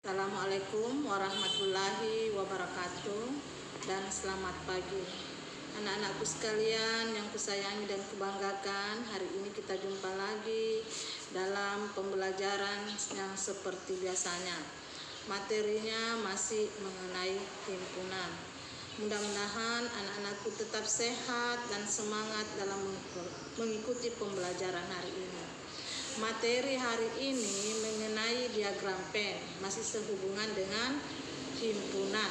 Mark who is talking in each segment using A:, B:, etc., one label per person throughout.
A: Assalamualaikum warahmatullahi wabarakatuh dan selamat pagi anak-anakku sekalian yang kusayangi dan kubanggakan. Hari ini kita jumpa lagi dalam pembelajaran yang seperti biasanya. Materinya masih mengenai himpunan. Mudah-mudahan anak-anakku tetap sehat dan semangat dalam mengikuti pembelajaran hari ini. Materi hari ini mengenai diagram Venn, masih sehubungan dengan himpunan.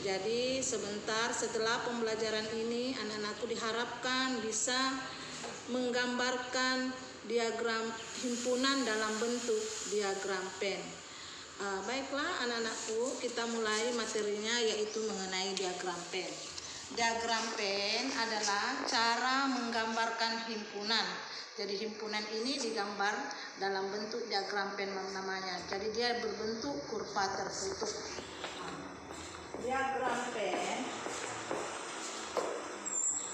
A: Jadi sebentar setelah pembelajaran ini anak-anakku diharapkan bisa menggambarkan diagram himpunan dalam bentuk diagram Venn. Baiklah anak-anakku, kita mulai materinya yaitu mengenai diagram Venn. Diagram Venn adalah cara menggambarkan himpunan. Jadi himpunan ini digambar dalam bentuk diagram Venn namanya. Jadi dia berbentuk kurva tertutup. Diagram Venn.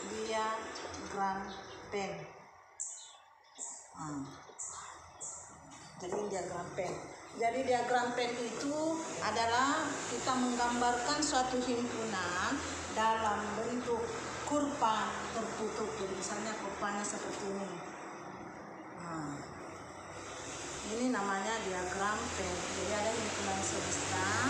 A: Jadi diagram Venn. Jadi diagram Venn itu adalah kita menggambarkan suatu himpunan dalam bentuk kurva tertutup. Jadi misalnya kurvanya seperti ini. Ini namanya diagram Venn. Jadi ada himpunan semesta,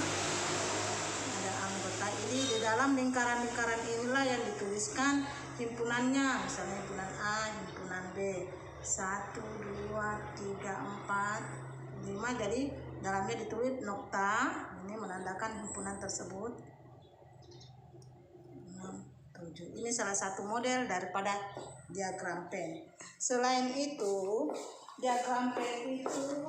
A: ada anggota ini di dalam lingkaran-lingkaran inilah yang dituliskan himpunannya. Misalnya himpunan A, himpunan B, 1, 2, 3, 4, 5. Jadi dalamnya ditulis nokta. Ini menandakan himpunan tersebut. 6, 7. Ini salah satu model daripada diagram Venn. Selain itu, diagram Venn itu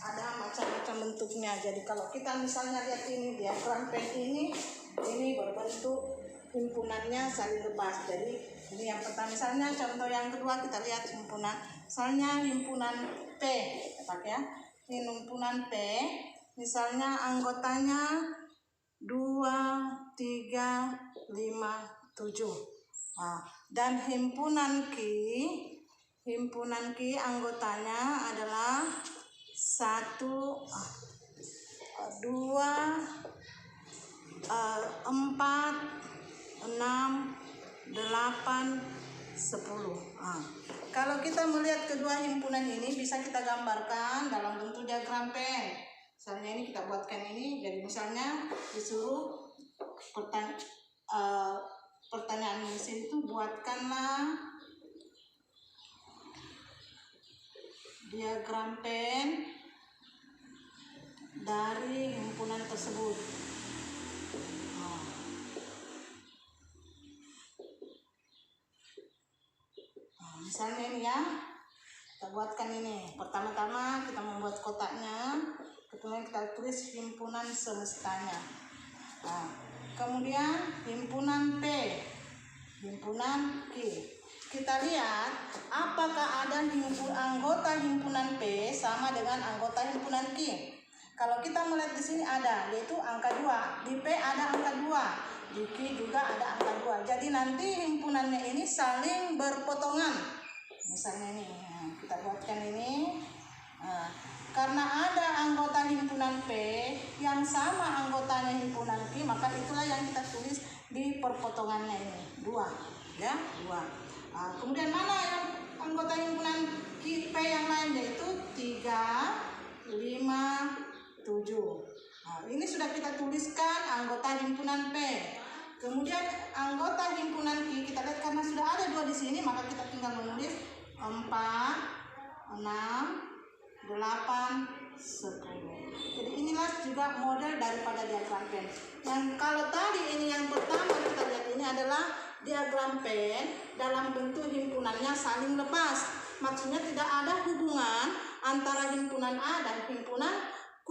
A: ada macam-macam bentuknya. Jadi kalau kita misalnya lihat ini diagram Venn ini berbentuk himpunannya saling lepas. Jadi ini yang pertama, misalnya contoh yang kedua kita lihat himpunan. Misalnya himpunan P, ya. Ini himpunan P. Misalnya anggotanya 2, 3, 5, 7. Dan himpunan Q anggotanya adalah 1, 2, 4, 6, 8, 10. Kalau kita melihat kedua himpunan ini bisa kita gambarkan dalam bentuk diagram Venn. Misalnya ini kita buatkan ini. Jadi misalnya disuruh pertanyaan mesin itu buatkanlah diagram Venn dari himpunan tersebut. Misalnya ini ya, kita buatkan ini. Pertama-tama kita membuat kotaknya, kemudian kita tulis himpunan semestanya. Kemudian himpunan P, himpunan Q. Kita lihat apakah ada anggota himpunan P sama dengan anggota himpunan Q. Kalau kita melihat di sini ada, yaitu angka 2. Di P ada angka 2, di Q juga ada angka 2. Jadi nanti himpunannya ini saling berpotongan. Misalnya ini, kita buatkan ini. Karena ada anggota himpunan P yang sama anggotanya himpunan Q, maka itulah yang kita tulis di perpotongannya ini 2, ya 2. Kemudian mana yang anggota himpunan P yang lain, yaitu 3, 5, 7. Ini sudah kita tuliskan anggota himpunan P. Kemudian anggota himpunan Q kita lihat karena sudah ada 2 di sini, maka kita tinggal menulis 4, 6, 8, 10. Jadi inilah juga model daripada diagram Venn. Yang kalau tadi ini yang pertama kita lihat ini adalah diagram Venn dalam bentuk himpunannya saling lepas. Maksudnya tidak ada hubungan antara himpunan A dan himpunan Q.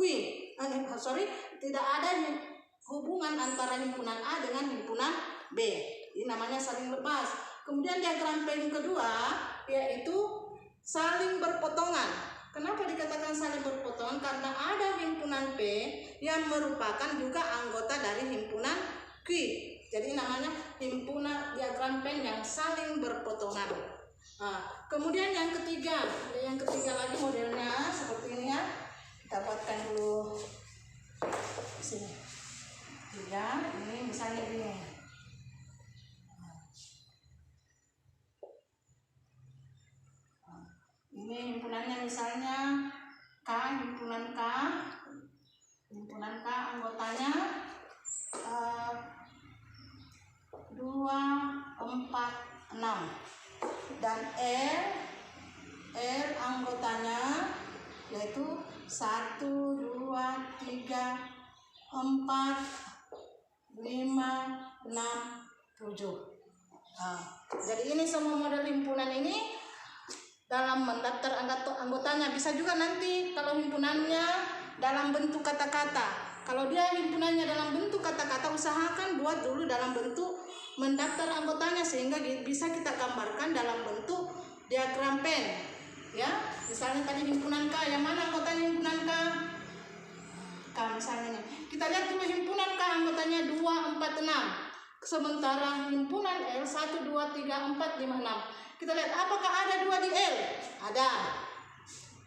A: Tidak ada hubungan antara himpunan A dengan himpunan B. Ini namanya saling lepas. Kemudian diagram Venn kedua yaitu saling berpotongan. Kenapa dikatakan saling berpotongan? Karena ada himpunan P yang merupakan juga anggota dari himpunan Q. Jadi namanya himpunan diagram Venn yang saling berpotongan. Kemudian yang ketiga lagi modelnya seperti ini ya. Kita buatkan dulu ya. Ini misalnya ini. Ini himpunannya misalnya K, himpunan K anggotanya 2, 4, 6, dan L anggotanya yaitu 1, 2, 3, 4, 5, 6, 7. Jadi ini semua model himpunan ini dalam mendaftar anggotanya. Bisa juga nanti kalau himpunannya dalam bentuk kata-kata. Kalau dia himpunannya dalam bentuk kata-kata, usahakan buat dulu dalam bentuk mendaftar anggotanya sehingga bisa kita gambarkan dalam bentuk diagram pen. Ya, misalnya tadi himpunan K, yang mana anggotanya himpunan K? K misalnya nih. Kita lihat dulu himpunan K anggotanya 2, 4, 6. Sementara himpunan L 1, 2, 3, 4, 5, 6. Kita lihat apakah ada 2 di L? Ada.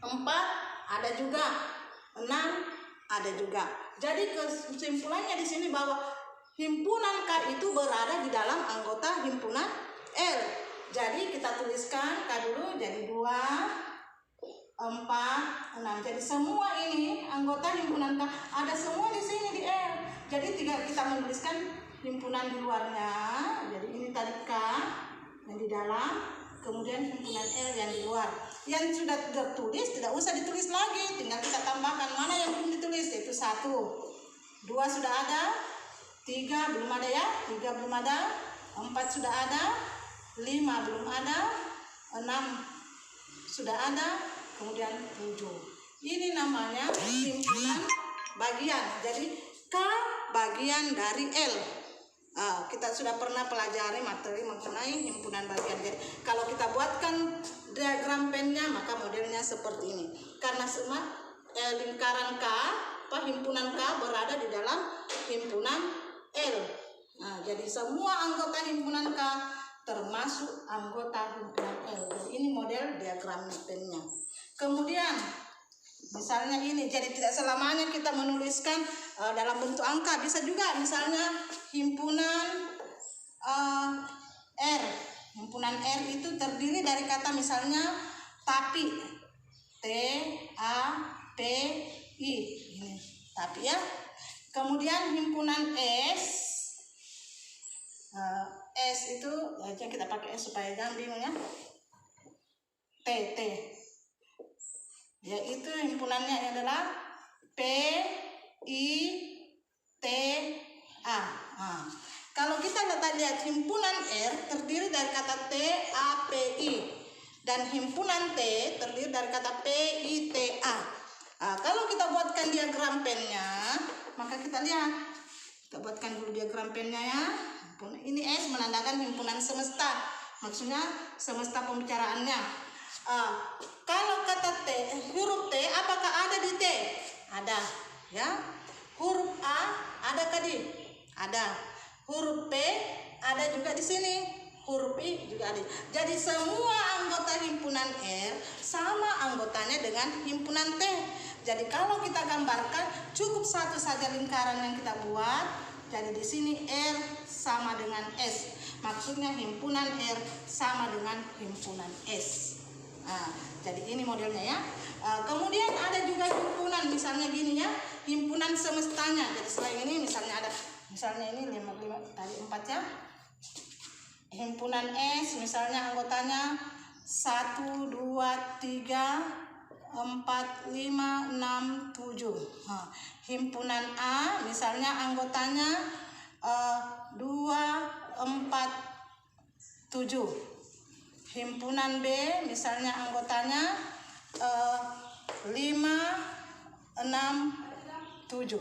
A: 4 ada juga. 6 ada juga. Jadi kesimpulannya di sini bahwa himpunan K itu berada di dalam anggota himpunan L. Jadi kita tuliskan K dulu jadi 2, 4, 6. Jadi semua ini anggota himpunan K ada semua di sini di L. Jadi kita menuliskan himpunan di luarnya. Jadi ini tadi K yang di dalam, kemudian himpunan L yang di luar. Yang sudah tertulis tidak usah ditulis lagi, tinggal kita tambahkan mana yang belum ditulis, yaitu 1. 2 sudah ada, 3 belum ada ya, 3 belum ada, 4 sudah ada, 5 belum ada, 6 sudah ada, kemudian 7. Ini namanya himpunan bagian. Jadi K bagian dari L. Kita sudah pernah pelajari materi mengenai himpunan bagian. Jadi kalau kita buatkan diagram pennya, maka modelnya seperti ini. Karena semua lingkaran K, himpunan K berada di dalam himpunan L. Jadi semua anggota himpunan K termasuk anggota himpunan L. Jadi ini model diagram pennya. Kemudian misalnya ini, jadi tidak selamanya kita menuliskan dalam bentuk angka, bisa juga misalnya himpunan R. Himpunan R itu terdiri dari kata misalnya tapi, T-A-P-I, ini tapi ya. Kemudian himpunan S itu aja kita pakai S supaya jangan bingung ya. T yaitu himpunannya adalah P-I-T-A. Kalau kita lihat himpunan R terdiri dari kata T-A-P-I dan himpunan T terdiri dari kata P-I-T-A. Kalau kita buatkan diagram pennya, maka kita lihat. Kita buatkan dulu diagram pennya ya. Ini S menandakan himpunan semesta. Maksudnya semesta pembicaraannya. Kalau kata T, huruf T, apakah ada di T? Ada, ya. Huruf A ada tadi? Ada. Huruf P ada juga di sini. Huruf I juga ada. Jadi semua anggota himpunan R sama anggotanya dengan himpunan T. Jadi kalau kita gambarkan cukup satu saja lingkaran yang kita buat. Jadi di sini R sama dengan S. Maksudnya himpunan R sama dengan himpunan S. Jadi ini modelnya ya. Kemudian ada juga himpunan, misalnya gini ya, himpunan semestanya. Jadi selain ini misalnya ada, misalnya ini 5 tadi 4 ya. Himpunan S misalnya anggotanya 1, 2, 3, 4, 5, 6, 7. Himpunan A misalnya anggotanya 2, 4, 7. Himpunan B misalnya anggotanya 5, 6, 7.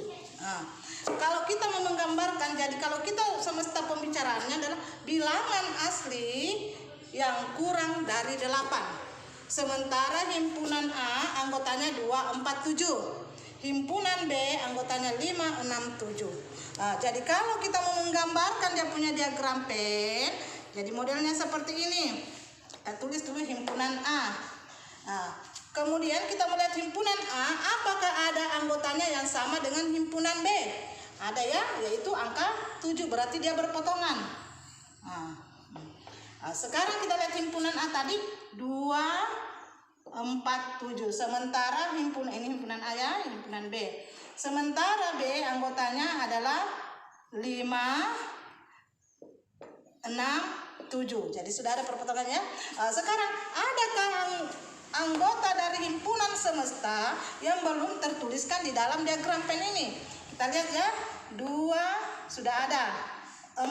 A: Kalau kita mau menggambarkan, jadi kalau kita semesta pembicaraannya adalah bilangan asli yang kurang dari 8. Sementara himpunan A anggotanya 2, 4, 7. Himpunan B anggotanya 5, 6, 7. Jadi kalau kita mau menggambarkan dia punya diagram pen, jadi modelnya seperti ini. Kita tulis dulu himpunan A. Kemudian kita melihat himpunan A, apakah ada anggotanya yang sama dengan himpunan B? ada ya, yaitu angka 7, berarti dia berpotongan. Sekarang kita lihat himpunan A tadi 2, 4, 7. Sementara ini himpunan A ya, himpunan B. Sementara B anggotanya adalah 5, 6, 7. Jadi sudah ada perpotongannya. Sekarang adakah anggota dari himpunan semesta yang belum tertuliskan di dalam diagram pen ini? Kita lihat ya. 2 sudah ada, 4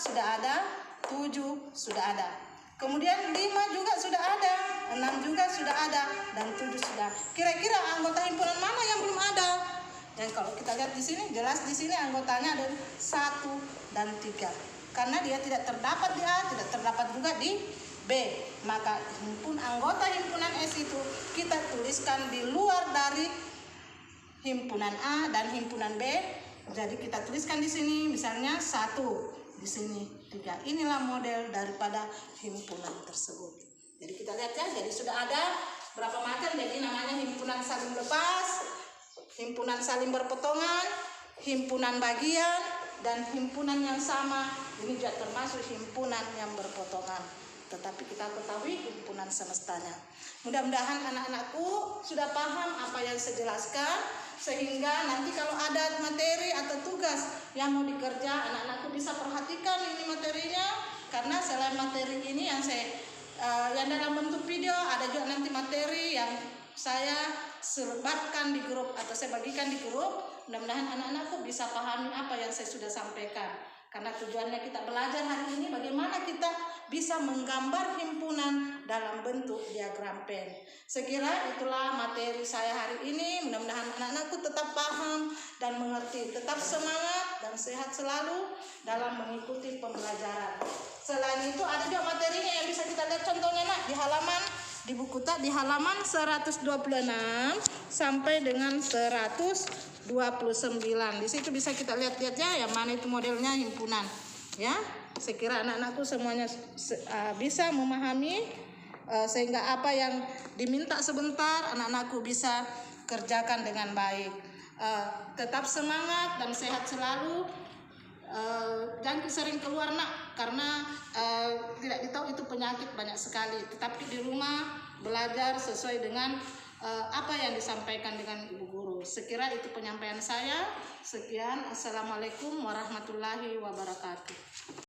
A: sudah ada, 7 sudah ada. Kemudian 5 juga sudah ada, 6 juga sudah ada, dan 7 sudah. Kira-kira anggota himpunan mana yang belum ada? Dan kalau kita lihat di sini, jelas di sini anggotanya ada 1 dan 3. Karena dia tidak terdapat di A, tidak terdapat juga di B. Maka anggota himpunan S itu kita tuliskan di luar dari himpunan A dan himpunan B. Jadi kita tuliskan di sini misalnya 1, di sini 3. Inilah model daripada himpunan tersebut. Jadi kita lihat ya, jadi sudah ada berapa macam. Jadi namanya himpunan saling lepas, himpunan saling berpotongan, himpunan bagian, dan himpunan yang sama. Ini juga termasuk himpunan yang berpotongan. Tetapi kita ketahui himpunan semestanya. Mudah-mudahan anak-anakku sudah paham apa yang saya jelaskan, sehingga nanti kalau ada materi atau tugas yang mau dikerja, anak-anakku bisa perhatikan ini materinya. Karena selain materi ini yang yang dalam bentuk video, ada juga nanti materi yang saya sebarkan di grup atau saya bagikan di grup. Mudah-mudahan anak-anakku bisa pahami apa yang saya sudah sampaikan. Karena tujuannya kita belajar hari ini bagaimana kita bisa menggambar himpunan dalam bentuk diagram pen. Sekira itulah materi saya hari ini. Mudah-mudahan anak-anakku tetap paham dan mengerti. Tetap semangat dan sehat selalu dalam mengikuti pembelajaran. Selain itu ada juga materinya yang bisa kita lihat contohnya di halaman di buku di halaman 126 sampai dengan 129. Di situ bisa kita lihat-lihat ya, yang mana itu modelnya himpunan. Ya, saya kira anak-anakku semuanya bisa memahami, sehingga apa yang diminta sebentar anak-anakku bisa kerjakan dengan baik. Tetap semangat dan sehat selalu. Jangan sering keluar karena tidak ditahu itu penyakit banyak sekali. Tetapi di rumah belajar sesuai dengan apa yang disampaikan dengan ibu guru. Sekira itu penyampaian saya. Sekian, assalamualaikum warahmatullahi wabarakatuh.